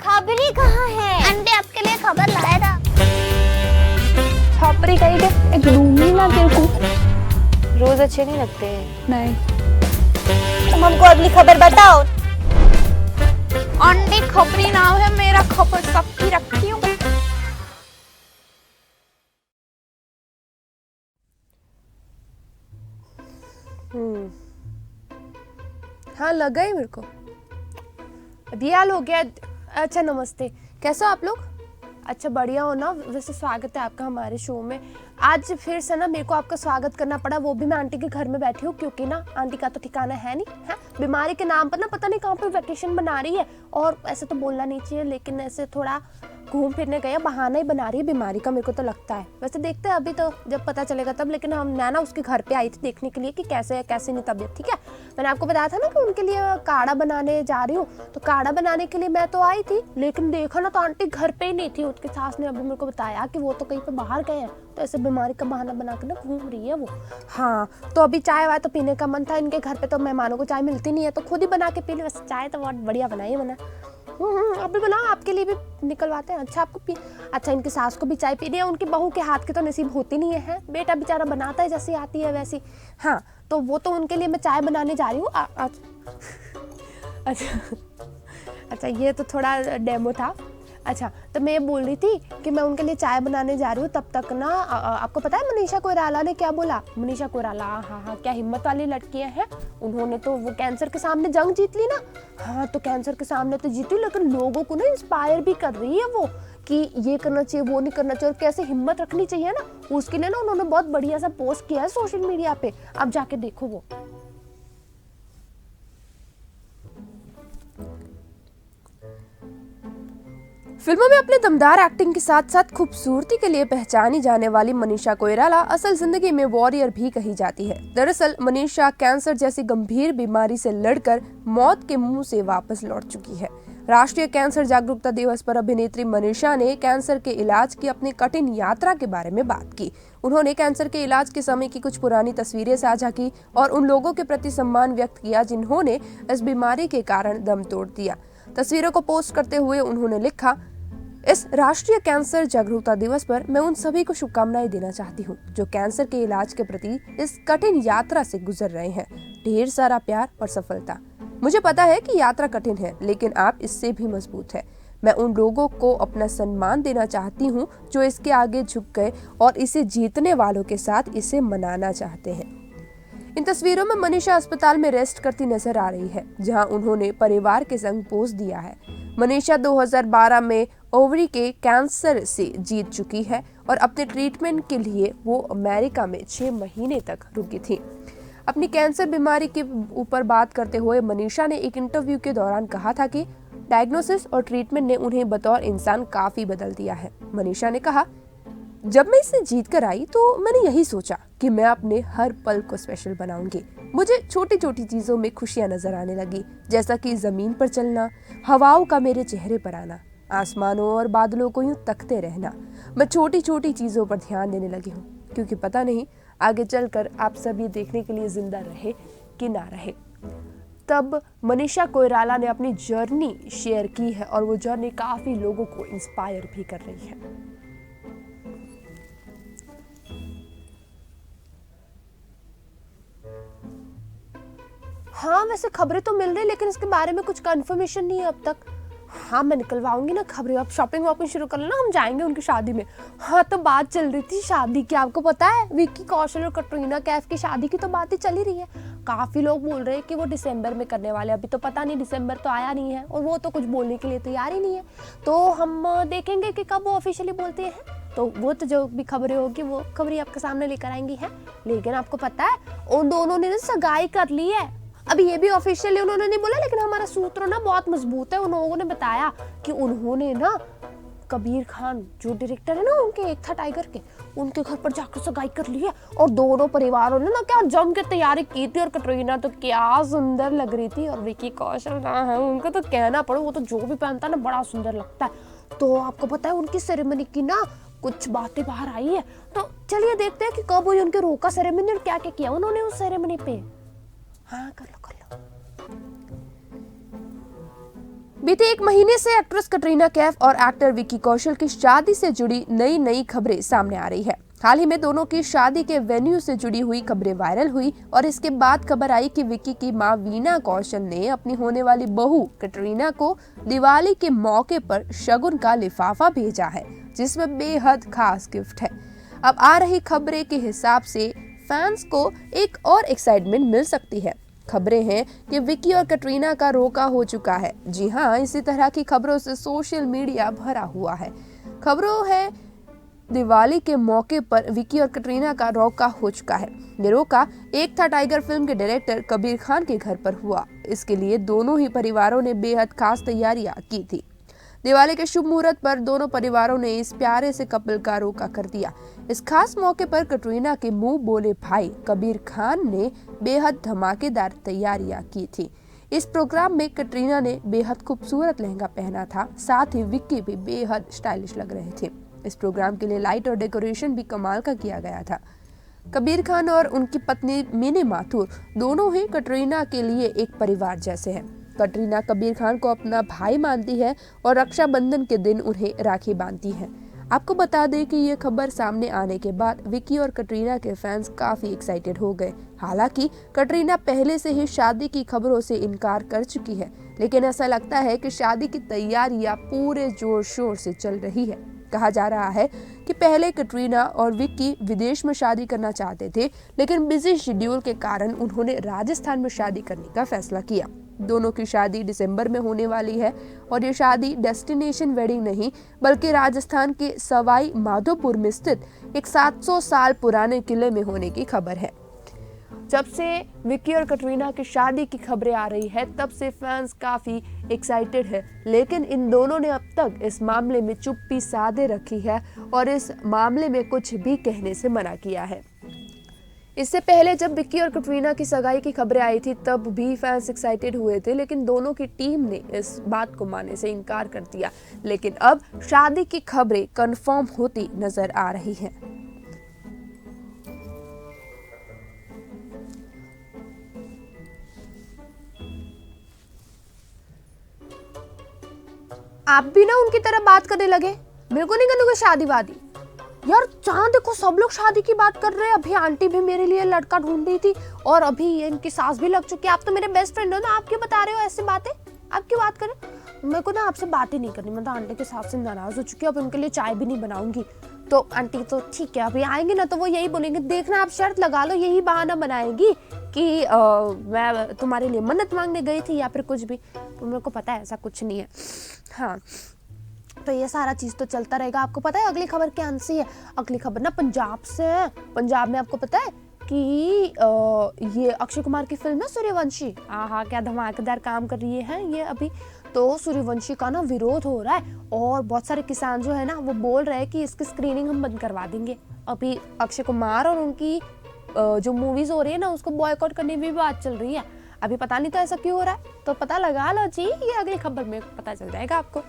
खबरी कहाँ है? आंटी आपके लिए खबर लाया था। खबरी कहीं के एक दूंगी ना तेरे को। रोज अच्छे नहीं लगते हैं। नहीं, तुम हमको अगली खबर बताओ। आंटी खबरी नाम है मेरा, खबर सबकी रखती हूँ। हाँ लगा ही मेरे को। अब ये हाल हो गया। अच्छा नमस्ते, कैसे हो आप लोग? अच्छा बढ़िया हो ना? वैसे स्वागत है आपका हमारे शो में। आज फिर से ना मेरे को आपका स्वागत करना पड़ा, वो भी मैं आंटी के घर में बैठी हूँ, क्योंकि ना आंटी का तो ठिकाना है नहीं है। बीमारी के नाम पर ना पता नहीं कहाँ पे वैकेशन बना रही है, और ऐसे तो बोलना नहीं चाहिए, लेकिन ऐसे थोड़ा घूम फिरने गया, बहाना ही बना रही है बीमारी का, मेरे को तो लगता है। वैसे देखते हैं अभी तो जब पता चलेगा तब। लेकिन मैं ना उसके घर पे आई थी देखने के लिए कि कैसे है कैसे नहीं तबीयत। ठीक है, मैंने आपको बताया था ना कि उनके लिए काढ़ा बनाने जा रही हूँ, तो काढ़ा बनाने के लिए मैं तो आई थी, लेकिन देखा ना तो आंटी घर पे ही नहीं थी। उसकी सास ने अभी मेरे को बताया कि वो तो कहीं पे बाहर गए हैं, तो ऐसे बीमारी का बहाना बना के ना घूम रही है वो। हाँ, तो अभी चाय वाय तो पीने का मन था, इनके घर पे तो मेहमानों को चाय मिलती नहीं है, तो खुद ही बना के पी ली। वैसे चाय तो बहुत बढ़िया बनाई है मैंने। अभी बनाओ, आपके लिए भी निकलवाते हैं। अच्छा आपको अच्छा इनकी सास को भी चाय पीनी है, उनकी बहू के हाथ की तो नसीब होती नहीं है। बेटा बेचारा बनाता है जैसी आती है वैसी। हाँ, तो वो तो उनके लिए मैं चाय बनाने जा रही हूँ। अच्छा ये तो थोड़ा डेमो था। अच्छा, तो मैं ये बोल रही थी कि मैं उनके लिए चाय बनाने जा रही हूँ, तब तक ना आपको पता है मनीषा कोइराला ने क्या बोला? मनीषा कोइराला, हाँ, क्या हिम्मत वाली लड़कियां हैं। उन्होंने तो वो कैंसर के सामने जंग जीत ली ना। हाँ, तो कैंसर के सामने तो जीती, लेकिन लोगों को ना इंस्पायर भी कर रही है वो, कि ये करना चाहिए वो नहीं करना चाहिए, और कैसे हिम्मत रखनी चाहिए ना। उसके लिए ना उन्होंने बहुत बढ़िया सा पोस्ट किया है सोशल मीडिया पे, आप जाके देखो वो। फिल्मों में अपने दमदार एक्टिंग के साथ साथ खूबसूरती के लिए पहचानी जाने वाली मनीषा कोइराला असल जिंदगी में वॉरियर भी कही जाती है। दरअसल मनीषा कैंसर जैसी गंभीर बीमारी से लड़कर मौत के मुंह से वापस लौट चुकी है। राष्ट्रीय कैंसर जागरूकता दिवस पर अभिनेत्री मनीषा ने कैंसर के इलाज की अपनी कठिन यात्रा के बारे में बात की। उन्होंने कैंसर के इलाज के समय की कुछ पुरानी तस्वीरें साझा की और उन लोगों के प्रति सम्मान व्यक्त किया जिन्होंने इस बीमारी के कारण दम तोड़ दिया। तस्वीरों को पोस्ट करते हुए उन्होंने लिखा, इस राष्ट्रीय कैंसर जागरूकता दिवस पर मैं उन सभी को शुभकामनाएं देना चाहती हूँ जो कैंसर के इलाज के प्रति इस कठिन यात्रा से गुजर रहे हैं। ढेर सारा प्यार और सफलता। मुझे पता है कि यात्रा कठिन है, लेकिन आप इससे भी मजबूत है। मैं उन लोगों को अपना सम्मान देना चाहती हूँ जो इसके आगे झुक गए और इसे जीतने वालों के साथ इसे मनाना चाहते हैं। इन तस्वीरों में मनीषा अस्पताल में रेस्ट करती नजर आ रही है, जहां उन्होंने परिवार के संग पोज दिया है। मनीषा 2012 में ओवरी के कैंसर से जीत चुकी है और अपने ट्रीटमेंट के लिए वो अमेरिका में 6 महीने तक रुकी थी। अपनी कैंसर बीमारी के ऊपर बात करते हुए मनीषा ने एक इंटरव्यू के दौरान कहा था कि डायग्नोसिस और ट्रीटमेंट ने उन्हें बतौर इंसान काफी बदल दिया है। मनीषा ने कहा, जब मैं इसे जीत कर आई तो मैंने यही सोचा कि मैं अपने हर पल को स्पेशल बनाऊंगी। मुझे छोटी छोटी चीजों में खुशियां नजर आने लगी, जैसा कि जमीन पर चलना, हवाओं का मेरे चेहरे पर आना, आसमानों और बादलों को यूं तकते रहना। मैं छोटी छोटी चीजों पर ध्यान देने लगी हूँ, क्योंकि पता नहीं आगे चलकर आप सब ये देखने के लिए जिंदा रहे कि ना रहे। तब मनीषा कोइराला ने अपनी जर्नी शेयर की है और वो जर्नी काफी लोगों को इंस्पायर भी कर रही है। हाँ, वैसे खबरें तो मिल रही, लेकिन इसके बारे में कुछ कंफर्मेशन नहीं है अब तक। हाँ, मैं निकलवाऊंगी ना खबरें। अब शॉपिंग वॉपिंग शुरू कर लेना, हम जाएंगे उनकी शादी में। हाँ, तो बात चल रही थी शादी की, आपको पता है विक्की कौशल और कटरीना कैफ की शादी की तो बात ही चली रही है। काफी लोग बोल रहे हैं कि वो दिसंबर में करने वाले। अभी तो पता नहीं, दिसंबर तो आया नहीं है और वो तो कुछ बोलने के लिए तैयार ही नहीं है। तो हम देखेंगे कि कब वो ऑफिशियली बोलते हैं, तो वो तो जो भी खबरें होगी वो खबरें आपके सामने लेकर आएंगी है। लेकिन आपको पता है उन दोनों ने सगाई कर ली है। अभी ये भी ऑफिशियली उन्होंने नहीं बोला, लेकिन हमारा सूत्र ना बहुत मजबूत है। उन लोगों ने बताया कि उन्होंने ना कबीर खान जो डायरेक्टर है ना उनके, एक था टाइगर के, उनके घर पर जाकर सगाई कर ली है। और दोनों परिवारों ने ना क्या जम के तैयारी की थी। और कटरीना तो क्या सुंदर लग रही थी, और विक्की कौशल ना है, उनको तो कहना पड़े, वो तो जो भी पहनता है ना बड़ा सुंदर लगता है। तो आपको पता है उनकी सेरेमनी की ना कुछ बातें बाहर आई है, तो चलिए देखते हैं कि कब हुई उनके रोका सेरेमनी और क्या क्या किया उन्होंने उस सेरेमनी पे। हाँ कर लो। बीते एक महीने से एक्ट्रेस कटरीना कैफ और एक्टर विक्की कौशल की शादी से जुड़ी नई खबरें सामने आ रही है। हाल ही में दोनों की शादी के वेन्यू से जुड़ी हुई खबरें वायरल हुई और इसके बाद खबर आई कि विक्की की मां वीना कौशल ने अपनी होने वाली बहू कटरीना को दिवाली के मौके पर शगुन का लिफाफा भेजा है, जिसमें बेहद खास गिफ्ट है। अब आ रही खबरें के हिसाब से फैंस को एक और एक्साइटमेंट मिल सकती है। खबरें हैं कि विक्की और कटरीना का रोका हो चुका है। जी हाँ, इसी तरह की खबरों से सोशल मीडिया भरा हुआ है। खबरों है दिवाली के मौके पर विक्की और कटरीना का रोका हो चुका है। ये रोका एक था टाइगर फिल्म के डायरेक्टर कबीर खान के घर पर हुआ। इसके लिए दोनों ही परिवारों ने बेहद खास तैयारियां की थी। दिवाली के शुभ मुहूर्त पर दोनों परिवारों ने इस प्यारे से कपल का रोका कर दिया। इस खास मौके पर कटरीना के मुंह बोले भाई कबीर खान ने बेहद धमाकेदार तैयारियां की थी। इस प्रोग्राम में कटरीना ने बेहद खूबसूरत लहंगा पहना था, साथ ही विक्की भी बेहद स्टाइलिश लग रहे थे। इस प्रोग्राम के लिए लाइट और डेकोरेशन भी कमाल का किया गया था। कबीर खान और उनकी पत्नी मिनी माथुर दोनों ही कटरीना के लिए एक परिवार जैसे हैं। कटरीना कबीर खान को अपना भाई मानती है और रक्षाबंधन के दिन उन्हें राखी बांधती है। आपको बता दें कि ये खबर सामने आने के बाद विक्की और कटरीना के फैंस काफी एक्साइटेड हो गए। हालांकि कटरीना पहले से ही शादी की खबरों से इनकार कर चुकी है, लेकिन ऐसा लगता है कि शादी की तैयारियां पूरे जोर शोर से चल रही है। कहा जा रहा है कि पहले कटरीना और विक्की विदेश में शादी करना चाहते थे, लेकिन बिजी शेड्यूल के कारण उन्होंने राजस्थान में शादी करने का फैसला किया। दोनों की शादी दिसंबर में होने वाली है और ये शादी डेस्टिनेशन वेडिंग नहीं बल्कि राजस्थान के सवाई माधोपुर में स्थित एक 700 साल पुराने किले में होने की खबर है। जब से विक्की और कटरीना की शादी की खबरें आ रही है तब से फैंस काफी एक्साइटेड है, लेकिन इन दोनों ने अब तक इस मामले में चुप्पी साधे रखी है और इस मामले में कुछ भी कहने से मना किया है। इससे पहले जब विक्की और कटरीना की सगाई की खबरें आई थी तब भी फैंस एक्साइटेड हुए थे, लेकिन दोनों की टीम ने इस बात को मानने से इनकार कर दिया। लेकिन अब शादी की खबरें कंफर्म होती नजर आ रही हैं। आप भी ना उनकी तरह बात करने लगे, मेरे को नहीं करने शादी वादी। यार जहाँ देखो सब लोग शादी की बात कर रहे हैं। अभी आंटी भी मेरे लिए लड़का ढूंढ रही थी और अभी इनकी सास भी लग चुकी है। आप तो मेरे बेस्ट फ्रेंड हो ना, आप क्यों बता रहे हो ऐसी बातें? आप क्यों बात करें? मेरे को ना आपसे बात ही नहीं करनी। मैं तो आंटी के सास से नाराज हो चुकी हूँ, अब उनके लिए चाय भी नहीं बनाऊंगी। तो आंटी तो ठीक है, अभी आएंगे ना तो वो यही बोलेंगे, देखना आप शर्त लगा लो, यही बहाना बनाएंगी कि मैं तुम्हारे लिए मन्नत मांगने गई थी या फिर कुछ भी। तो मेरे को पता है ऐसा कुछ नहीं है। हाँ, तो ये सारा चीज तो चलता रहेगा। आपको पता है अगली खबर क्या सी है? अगली खबर ना पंजाब से है। पंजाब में आपको पता है कि ये अक्षय कुमार की फिल्म है सूर्यवंशी, हाँ क्या धमाकेदार काम कर रही है ये अभी। तो सूर्यवंशी का ना विरोध हो रहा है और बहुत सारे किसान जो है ना वो बोल रहे हैं कि इसकी स्क्रीनिंग हम बंद करवा देंगे। अभी अक्षय कुमार और उनकी जो मूवीज हो रही है ना उसको बॉयकॉट करने की भी बात चल रही है। अभी पता नहीं तो ऐसा क्यों हो रहा है, तो पता लगा लो जी, ये अगली खबर में पता चल जाएगा आपको।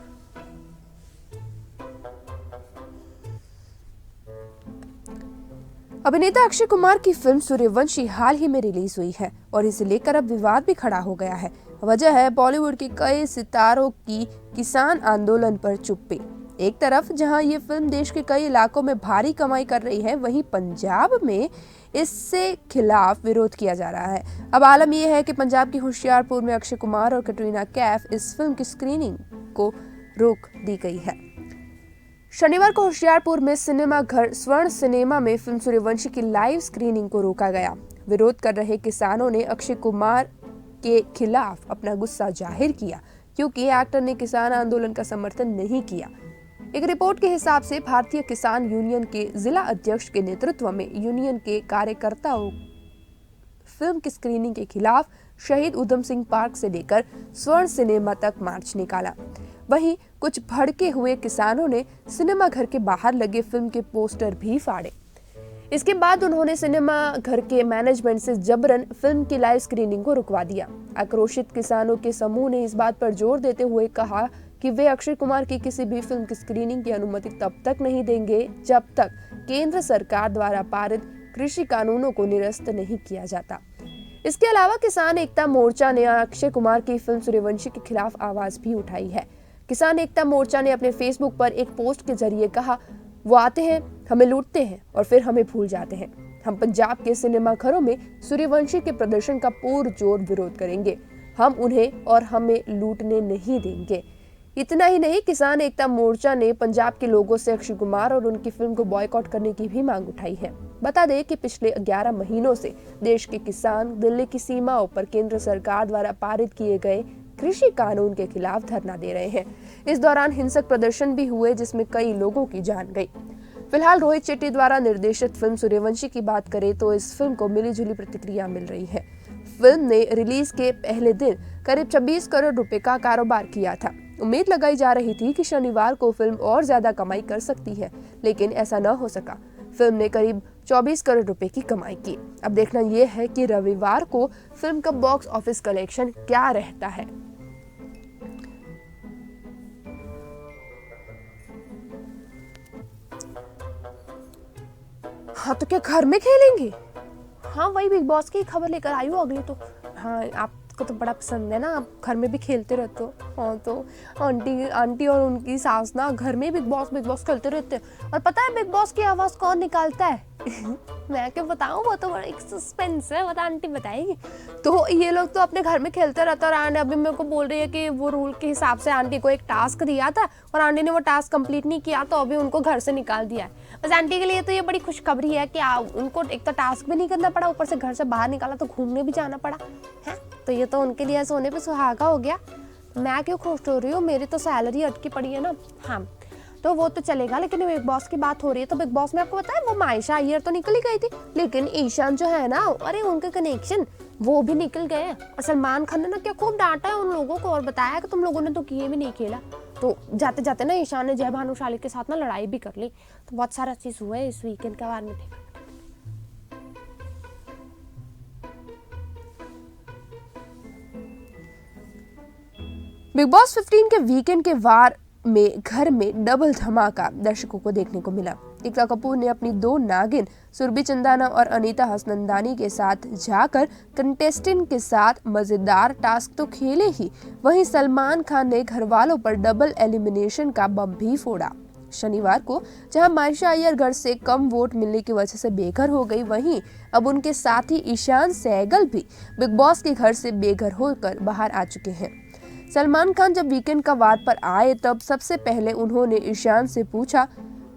अभिनेता अक्षय कुमार की फिल्म सूर्यवंशी हाल ही में रिलीज हुई है और इसे लेकर अब विवाद भी खड़ा हो गया है। वजह है बॉलीवुड के कई सितारों की किसान आंदोलन पर चुप्पी। एक तरफ जहां ये फिल्म देश के कई इलाकों में भारी कमाई कर रही है, वहीं पंजाब में इससे खिलाफ विरोध किया जा रहा है। अब आलम यह है कि पंजाब की होशियारपुर में अक्षय कुमार और कटरीना कैफ इस फिल्म की स्क्रीनिंग को रोक दी गई है। शनिवार को होशियारपुर में सिनेमा घर स्वर्ण सिनेमा में फिल्म सूर्यवंशी की लाइव स्क्रीनिंग को रोका गया। विरोध कर रहे किसानों ने अक्षय कुमार के खिलाफ अपना गुस्सा जाहिर किया क्योंकि एक्टर ने किसान आंदोलन का समर्थन नहीं किया। एक रिपोर्ट के हिसाब से भारतीय किसान यूनियन के जिला अध्यक्ष के नेतृत्व में यूनियन के कार्यकर्ताओं फिल्म की स्क्रीनिंग के खिलाफ शहीद उधम सिंह पार्क से लेकर स्वर्ण सिनेमा तक मार्च निकाला। वहीं कुछ भड़के हुए किसानों ने सिनेमा घर के बाहर लगे फिल्म के पोस्टर भी फाड़े। इसके बाद उन्होंने सिनेमा घर के मैनेजमेंट से जबरन फिल्म की लाइव स्क्रीनिंग को रुकवा दिया। आक्रोशित किसानों के समूह ने इस बात पर जोर देते हुए कहा कि वे अक्षय कुमार की किसी भी फिल्म की स्क्रीनिंग की अनुमति तब तक नहीं देंगे जब तक केंद्र सरकार द्वारा पारित कृषि कानूनों को निरस्त नहीं किया जाता। इसके अलावा किसान एकता मोर्चा ने अक्षय कुमार की फिल्म सूर्यवंशी के खिलाफ आवाज भी उठाई है। किसान एकता मोर्चा ने अपने फेसबुक पर एक पोस्ट के जरिए कहा, वो आते हैं, हमें लूटते हैं और फिर हमें भूल जाते हैं। हम पंजाब के सिनेमा घरों में सूर्यवंशी के प्रदर्शन का पुरजोर विरोध करेंगे। हम उन्हें और हमें लूटने नहीं देंगे। इतना ही नहीं, किसान एकता मोर्चा ने पंजाब के लोगों से अक्षय कुमार और उनकी फिल्म को बॉयकॉट करने की भी मांग उठाई है। बता दें कि पिछले 11 महीनों से देश के किसान दिल्ली की सीमाओं पर केंद्र सरकार द्वारा पारित किए गए कृषि कानून के खिलाफ धरना दे रहे हैं। इस दौरान हिंसक प्रदर्शन भी हुए जिसमें कई लोगों की जान गई। फिलहाल रोहित शेट्टी द्वारा निर्देशित फिल्म सूर्यवंशी की बात करें तो इस फिल्म को मिलीजुली प्रतिक्रिया मिल रही है। फिल्म ने रिलीज के पहले दिन करीब 26 करोड़ रुपए का कारोबार किया था। उम्मीद लगाई जा रही थी कि शनिवार को फिल्म और ज्यादा कमाई कर सकती है, लेकिन ऐसा न हो सका। फिल्म ने करीब 24 करोड़ रुपए की कमाई की। अब देखना यह है कि रविवार को फिल्म का बॉक्स ऑफिस कलेक्शन क्या रहता है। हाँ तो क्या घर में खेलेंगे? हाँ वही बिग बॉस की खबर लेकर आई हूँ अगली तो। हाँ आपको तो बड़ा पसंद है ना, आप घर में भी खेलते रहते हो। हाँ तो आंटी और उनकी सास ना घर में बिग बॉस खेलते रहते हैं। और पता है बिग बॉस की आवाज़ कौन निकालता है? मैं क्या बताऊँ, वो तो बड़ा एक सस्पेंस है, वो तो आंटी बताएगी। तो ये लोग तो अपने घर में खेलते रहते हैं। और आंटी अभी मेरे को बोल रही है कि वो रूल के हिसाब से आंटी को एक टास्क दिया था और आंटी ने वो टास्क कंप्लीट नहीं किया तो अभी उनको घर से निकाल दिया है। बस आंटी के लिए तो ये बड़ी खुशखबरी है कि उनको एक तो टास्क भी नहीं करना पड़ा, ऊपर से घर से बाहर निकाला तो घूमने भी जाना पड़ा है। तो ये तो उनके लिए सोने पे सुहागा हो गया। मैं क्यों खुश हो रही हूँ, मेरी तो सैलरी अटकी पड़ी है ना। हाँ तो वो तो चलेगा, लेकिन बिग बॉस की बात हो रही है तो बिग बॉस में आपको पता है वो मायशा अय्यर तो निकल ही गई थी, लेकिन ईशान जो है ना, अरे उनके कनेक्शन वो भी निकल गए। और सलमान खान ने ना क्या खूब डांटा है उन लोगों को और बताया कि तुम लोगों ने तो किए भी नहीं खेला। तो जाते जाते ना ईशान ने जय भानुशाली के साथ ना लड़ाई भी कर ली। तो बहुत सारा चीज हुआ है इस वीकेंड के बारे में। बिग बॉस 15 के वीकेंड के वार में घर में डबल धमाका दर्शकों को देखने को मिला। एकता कपूर ने अपनी 2 नागिन सुरभि चंदाना और अनीता हसनंदानी के साथ जाकर कंटेस्टेंट के साथ मजेदार टास्क तो खेले ही, वहीं सलमान खान ने घरवालों पर डबल एलिमिनेशन का बम भी फोड़ा। शनिवार को जहां मायशा अय्यर घर से कम वोट मिलने की वजह से बेघर हो गई, वहीं अब उनके साथी ईशान सहगल भी बिग बॉस के घर से बेघर होकर बाहर आ चुके हैं। सलमान खान जब वीकेंड का वार पर आए तब सबसे पहले उन्होंने ईशान से पूछा,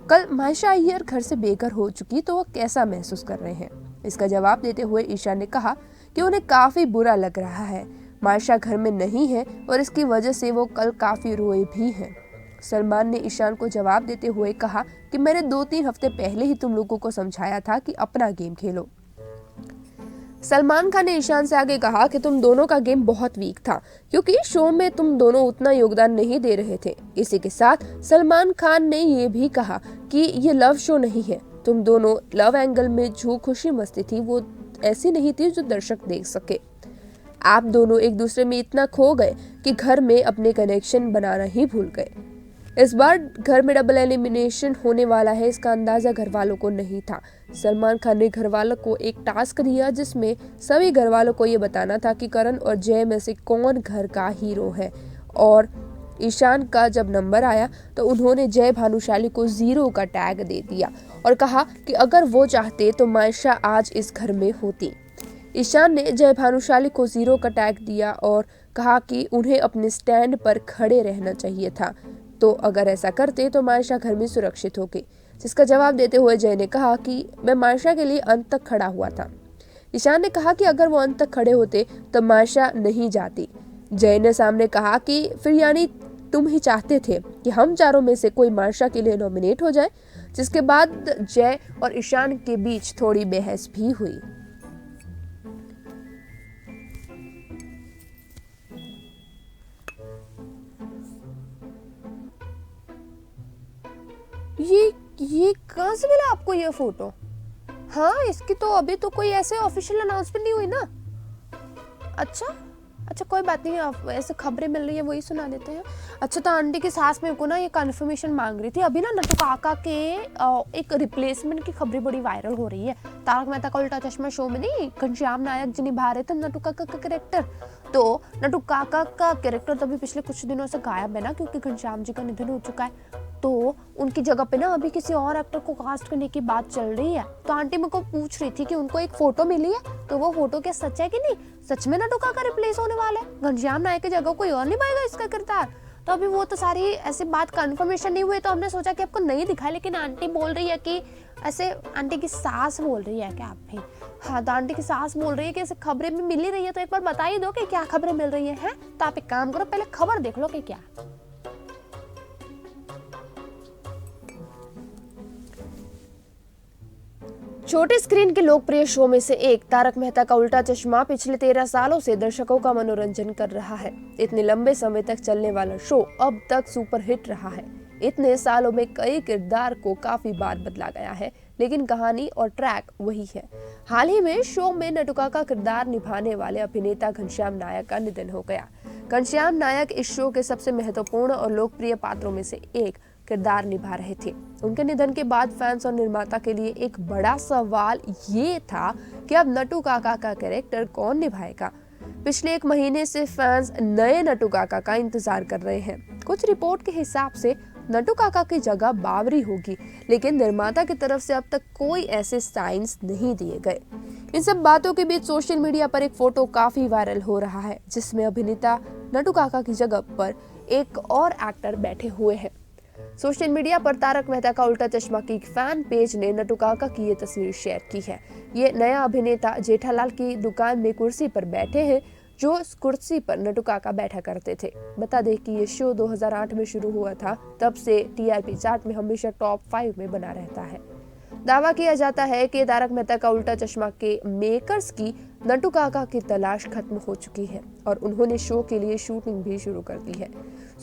कल मायशा अय्यर घर से बेघर हो चुकी तो वो कैसा महसूस कर रहे हैं। इसका जवाब देते हुए ईशान ने कहा कि उन्हें काफी बुरा लग रहा है, मायशा घर में नहीं है और इसकी वजह से वो कल काफी रोए भी हैं। सलमान ने ईशान को जवाब देते हुए कहा कि मैंने 2-3 हफ्ते पहले ही तुम लोगों को समझाया था कि अपना गेम खेलो। सलमान खान ने ईशान से आगे कहा कि तुम दोनों का गेम बहुत वीक था क्योंकि शो में तुम दोनों उतना योगदान नहीं दे रहे थे। इसी के साथ सलमान खान ने ये भी कहा कि ये लव शो नहीं है, तुम दोनों लव एंगल में जो खुशी मस्ती थी वो ऐसी नहीं थी जो दर्शक देख सके। आप दोनों एक दूसरे में इतना खो गए कि घर में अपने कनेक्शन बनाना ही भूल गए। इस बार घर में डबल एलिमिनेशन होने वाला है, इसका अंदाजा घर वालों को नहीं था। सलमान खान ने घर वालों को एक टास्क दिया जिसमें सभी घर वालों को ये बताना था कि करण और जय में से कौन घर का हीरो है। और ईशान का जब नंबर आया तो उन्होंने जय भानुशाली को 0 का टैग दे दिया और कहा कि अगर वो चाहते तो मायशा आज इस घर में होती। ईशान ने जय भानुशाली को 0 का टैग दिया और कहा कि उन्हें अपने स्टैंड पर खड़े रहना चाहिए था, तो अगर ऐसा करते तो मायशा घर में सुरक्षित होगी। जिसका जवाब देते हुए जय ने कहा कि मैं मायशा के लिए अंत तक खड़ा हुआ था। ईशान ने कहा कि अगर वो अंत तक खड़े होते तो मायशा नहीं जाती। जय ने सामने कहा कि फिर यानी तुम ही चाहते थे कि हम चारों में से कोई मायशा के लिए नॉमिनेट हो जाए। जिसके बाद जय और ईशान के बीच थोड़ी बहस भी हुई। ये कहाँ से मिला आपको ये फोटो? हाँ इसकी तो अभी तो कोई ऐसे ऑफिशियल अनाउंसमेंट नहीं हुई ना। अच्छा अच्छा कोई बात नहीं, आप ऐसे खबरें मिल रही है वही सुना देते हैं। अच्छा तो आंटी की सास मेरे को ना ये कंफर्मेशन मांग रही थी, अभी ना नटू काका के एक रिप्लेसमेंट की खबरें बड़ी वायरल हो रही है। तारक मेहता का उल्टा चश्मा शो में नहीं घनश्याम नायक जी निभा रहे थे नटू काका का कैरेक्टर, तो नटू काका का कैरेक्टर तो अभी पिछले कुछ दिनों से गायब है ना, क्योंकि घनश्याम जी का निधन हो चुका है। तो उनकी जगह पे ना अभी किसी और एक्टर को कास्ट करने की बात चल रही है। तो आंटी मेरे को पूछ रही थी कि उनको एक फोटो मिली है, तो वो फोटो क्या सच है कि नहीं, सच में नटू काका रिप्लेस होने वाला है, घनश्याम नायक की जगह कोई और निभाएगा इसका किरदार। तो अभी वो तो सारी ऐसी बात कंफर्मेशन नहीं हुई, तो हमने सोचा कि आपको नहीं दिखाए, लेकिन आंटी बोल रही है कि ऐसे, आंटी की सास बोल रही है क्या आप भी? हाँ तो आंटी की सास बोल रही है कि ऐसे खबरें भी मिल ही रही है, तो एक बार बता ही दो कि क्या खबरें मिल रही है। तो आप एक काम करो, पहले खबर देख लो कि क्या। छोटे स्क्रीन के लोकप्रिय शो में से एक तारक मेहता का उल्टा चश्मा पिछले 13 सालों से दर्शकों का मनोरंजन कर रहा है। इतने लंबे समय तक चलने वाला शो अब तक सुपरहिट रहा है। इतने सालों में कई किरदार को काफी बार बदला गया है, लेकिन कहानी और ट्रैक वही है। हाल ही में शो में नटुका का किरदार निभाने वाले अभिनेता घनश्याम नायक का निधन हो गया। घनश्याम नायक इस शो के सबसे महत्वपूर्ण और लोकप्रिय पात्रों में से एक किरदार निभा रहे थे। उनके निधन के बाद फैंस और निर्माता के लिए एक बड़ा सवाल ये था कि अब नटू काका का कैरेक्टर कौन निभाएगा। पिछले एक महीने से फैंस नए नटू काका का इंतजार कर रहे हैं। कुछ रिपोर्ट के हिसाब से नटू काका की जगह बाबरी होगी, लेकिन निर्माता की तरफ से अब तक कोई ऐसे साइंस नहीं दिए गए। इन सब बातों के बीच सोशल मीडिया पर एक फोटो काफी वायरल हो रहा है, जिसमें अभिनेता नटू काका की जगह पर एक और एक्टर बैठे हुए हैं। सोशल मीडिया पर तारक मेहता का उल्टा चश्मा की फैन पेज ने नटू काका की ये तस्वीर शेयर की है। ये नया अभिनेता जेठालाल की दुकान में कुर्सी पर बैठे हैं, जो इस कुर्सी पर नटू काका बैठा करते थे। बता दें कि ये शो 2008 में शुरू हुआ था, तब से टीआरपी चार्ट में हमेशा टॉप 5 में बना रहता है। दावा किया जाता है कि तारक मेहता का उल्टा चश्मा के मेकर्स की नटू काका की तलाश खत्म हो चुकी है और उन्होंने शो के लिए शूटिंग भी शुरू कर दी है।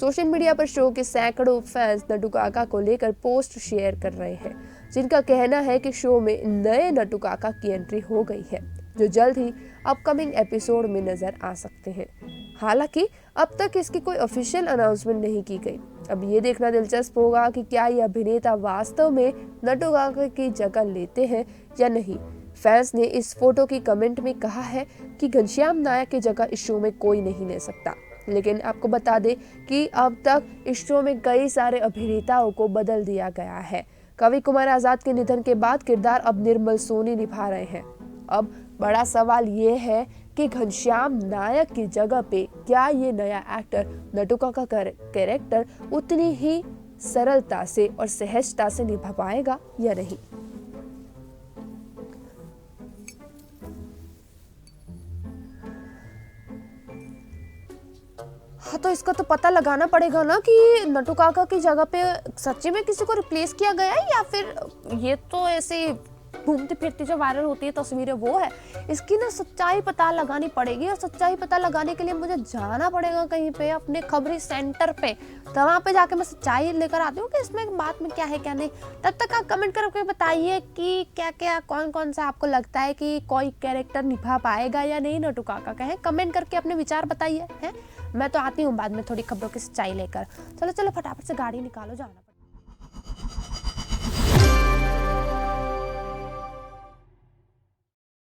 सोशल मीडिया पर शो के सैकड़ों फैंस नटू काका को लेकर पोस्ट शेयर कर रहे हैं, जिनका कहना है कि शो में नए नटू काका की एंट्री हो गई है, जो जल्द ही अपकमिंग एपिसोड में नजर आ सकते हैं। हालांकि अब तक इसकी कोई ऑफिशियल अनाउंसमेंट नहीं की गई। अब ये देखना दिलचस्प होगा कि क्या ये अभिनेता वास्तव में नटू काका की जगह लेते हैं या नहीं। फैंस ने इस फोटो की कमेंट में कहा है कि घनश्याम नायक की जगह इस शो में कोई नहीं ले सकता, लेकिन आपको बता दें कि अब तक इस शो में कई सारे अभिनेताओं को बदल दिया गया है। कवि कुमार आजाद के निधन के बाद किरदार अब निर्मल सोनी निभा रहे हैं। अब बड़ा सवाल ये है कि घनश्याम नायक की जगह पे क्या ये नया एक्टर नटू काका का कैरेक्टर उतनी ही सरलता से और सहजता से निभा पाएगा या नहीं। हाँ तो इसका तो पता लगाना पड़ेगा ना कि नटू काका की जगह पे सच्ची में किसी को रिप्लेस किया गया है या फिर ये तो ऐसे घूमती फिरती जो वायरल होती है तस्वीरें वो है। इसकी ना सच्चाई पता लगानी पड़ेगी और सच्चाई पता लगाने के लिए मुझे जाना पड़ेगा कहीं पे अपने खबरी सेंटर पे, तो वहाँ पे जाके मैं सच्चाई लेकर आती हूँ कि इसमें बात में क्या है क्या नहीं। तब तक आप कमेंट करके बताइए कि क्या क्या कौन कौन सा आपको लगता है कि कोई कैरेक्टर निभा पाएगा या नहीं नटू काका का है। कमेंट करके अपने विचार बताइए। है मैं तो आती हूँ बाद में थोड़ी खबरों की सच्चाई लेकर। चलो चलो फटाफट से गाड़ी निकालो, जाना।